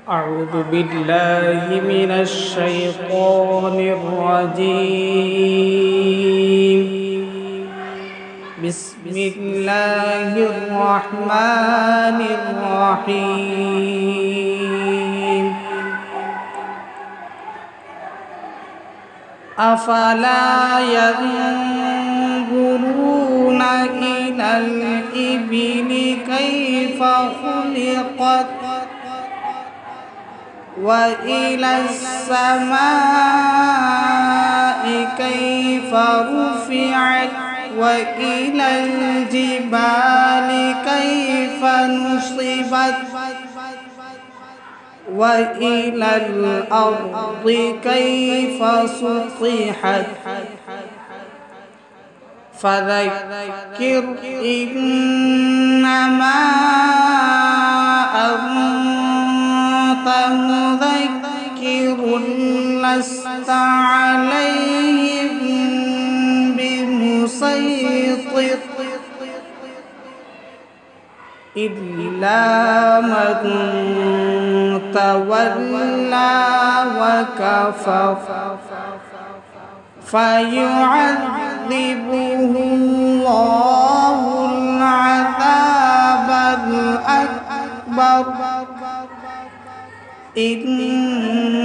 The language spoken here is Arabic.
أعوذ بالله من الشيطان الرجيم. بسم الله الرحمن الرحيم. أفلا ينظرون إلى الإبل كيف خلقت وإلى السماء كيف رفعت وإلى الجبال كيف نصبت وإلى الأرض كيف سطحت فذكر إنما أنت مذكر لست عليهم بمسيطر إلا من تولى وكفر فيعذبه الله العذاب الأكبر إن